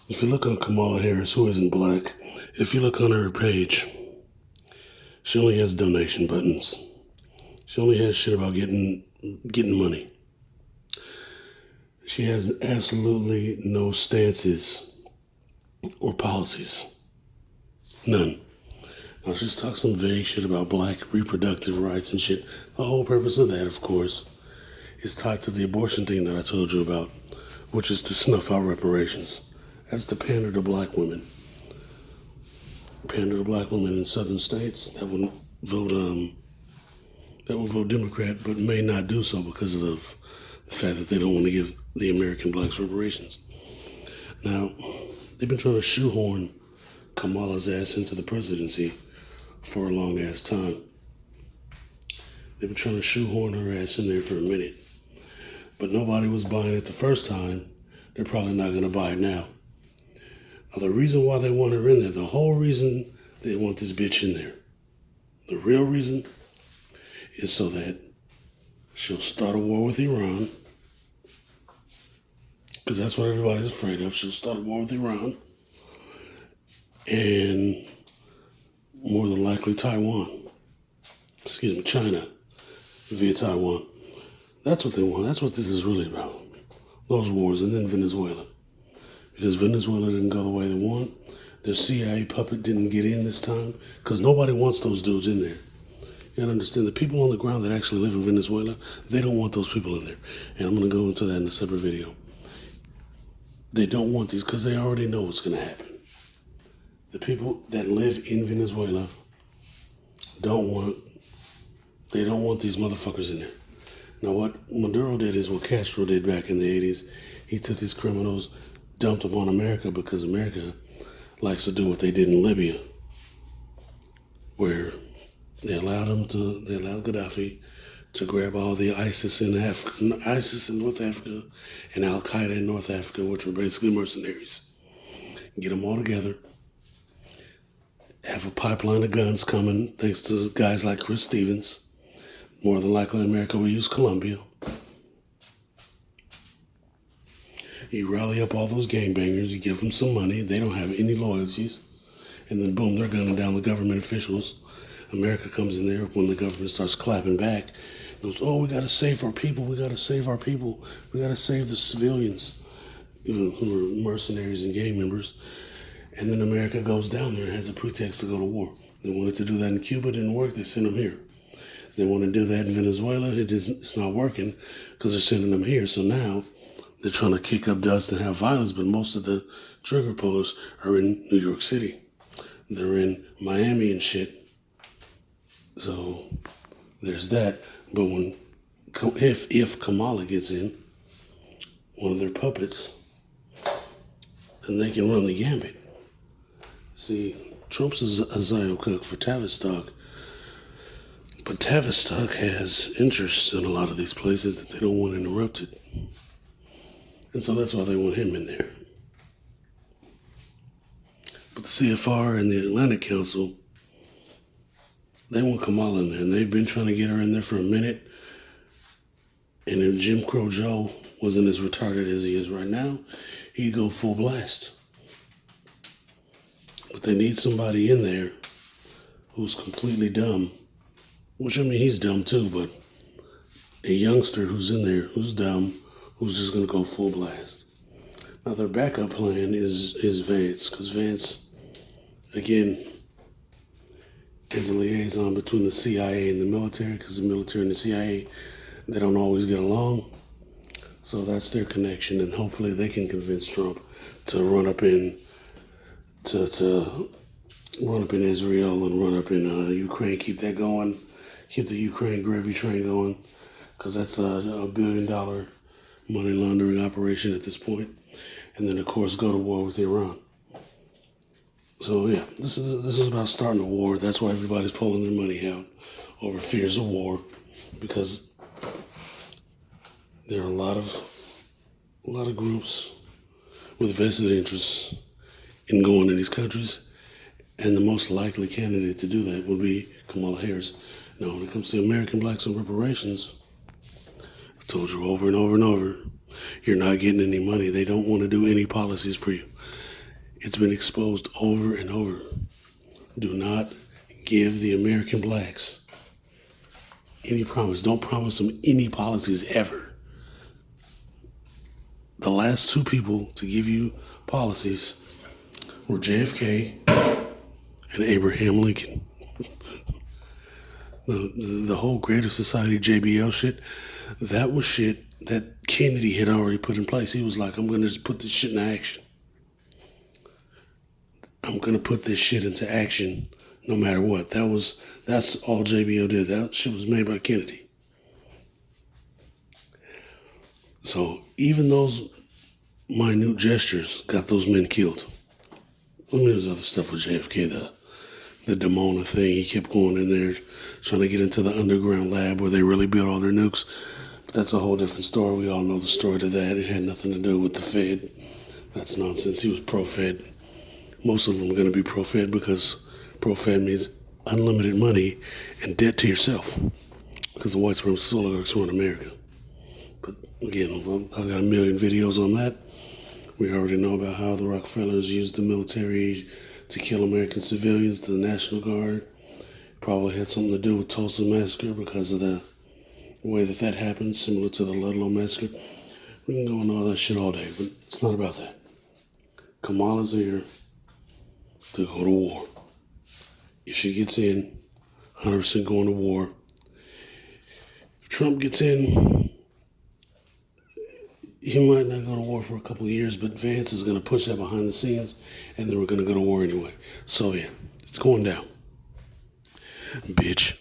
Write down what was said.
If you look on Kamala Harris, who isn't black, if you look on her page, she only has donation buttons. She only has shit about getting money. She has absolutely no stances or policies. None. Now she just talks some vague shit about black reproductive rights and shit. The whole purpose of that, of course, is tied to the abortion thing that I told you about, which is to snuff out reparations. That's to pander to black women. Pander to black women in southern states that would vote Democrat, but may not do so because of the fact that they don't want to give the American blacks reparations. Now, they've been trying to shoehorn Kamala's ass into the presidency for a long ass time. They've been trying to shoehorn her ass in there for a minute. But nobody was buying it the first time. They're probably not going to buy it now. Now, the reason why they want her in there, the whole reason they want this bitch in there, the real reason is so that she'll start a war with Iran. Because that's what everybody's afraid of. She'll start a war with Iran. And more than likely China via Taiwan. That's what they want. That's what this is really about. Those wars, and then Venezuela. Because Venezuela didn't go the way they want. The CIA puppet didn't get in this time. Because nobody wants those dudes in there. You gotta understand, the people on the ground that actually live in Venezuela, they don't want those people in there. And I'm gonna go into that in a separate video. They don't want these because they already know what's gonna happen. The people that live in Venezuela don't want these motherfuckers in there. Now, what Maduro did is what Castro did back in the 80s. He took his criminals, dumped them on America because America likes to do what they did in Libya, where they allowed Gaddafi to grab all the ISIS in North Africa and Al Qaeda in North Africa, which were basically mercenaries. Get them all together, have a pipeline of guns coming, thanks to guys like Chris Stevens. More than likely, America will use Colombia. You rally up all those gangbangers, you give them some money, they don't have any loyalties, and then boom, they're gunning down the government officials. America comes in there when the government starts clapping back, goes, oh, we gotta save our people, we gotta save the civilians, even who are mercenaries and gang members. And then America goes down there and has a pretext to go to war. They wanted to do that in Cuba, didn't work, they sent them here. They want to do that in Venezuela, it's not working because they're sending them here. So now they're trying to kick up dust and have violence, but most of the trigger pullers are in New York City. They're in Miami and shit. So there's that. But if Kamala gets in, one of their puppets, then they can run the gambit. See, Trump's a Zio cook for Tavistock, but Tavistock has interests in a lot of these places that they don't want interrupted. And so that's why they want him in there. But the CFR and the Atlantic Council, they want Kamala in there, and they've been trying to get her in there for a minute. And if Jim Crow Joe wasn't as retarded as he is right now, he'd go full blast. But they need somebody in there who's completely dumb. Which, I mean, he's dumb too, but a youngster who's in there, who's dumb, who's just going to go full blast. Now, their backup plan is Vance, because Vance, again, is a liaison between the CIA and the military, because the military and the CIA, they don't always get along. So that's their connection, and hopefully they can convince Trump to run up in Israel and run up in Ukraine, keep that going. Keep the Ukraine gravy train going, because that's a $1 billion money laundering operation at this point. And then, of course, go to war with Iran. So, yeah, this is about starting a war. That's why everybody's pulling their money out over fears of war, because there are a lot of groups with vested interests in going to these countries, and the most likely candidate to do that would be Kamala Harris. Now, when it comes to American blacks and reparations, I've told you over and over and over, you're not getting any money. They don't want to do any policies for you. It's been exposed over and over. Do not give the American blacks any promise. Don't promise them any policies ever. The last two people to give you policies were JFK and Abraham Lincoln. The whole Greater Society JBL shit, that was shit that Kennedy had already put in place. He was like, I'm going to just put this shit in action. I'm going to put this shit into action no matter what. That's all JBL did. That shit was made by Kennedy. So even those minute gestures got those men killed. I mean, there's other stuff with JFK, the Demona thing. He kept going in there trying to get into the underground lab where they really built all their nukes. But that's a whole different story. We all know the story to that. It had nothing to do with the Fed. That's nonsense. He was pro-Fed. Most of them are going to be pro-Fed because pro-Fed means unlimited money and debt to yourself. Because the white supremacist oligarchs run America. But again, I've got a million videos on that. We already know about how the Rockefellers used the military to kill American civilians, the National Guard. Probably had something to do with Tulsa Massacre because of the way that happened, similar to the Ludlow Massacre. We can go into all that shit all day, but it's not about that. Kamala's here to go to war. If she gets in, 100% going to war. If Trump gets in, he might not go to war for a couple of years, but Vance is going to push that behind the scenes, and then we're going to go to war anyway. So yeah, it's going down. Bitch.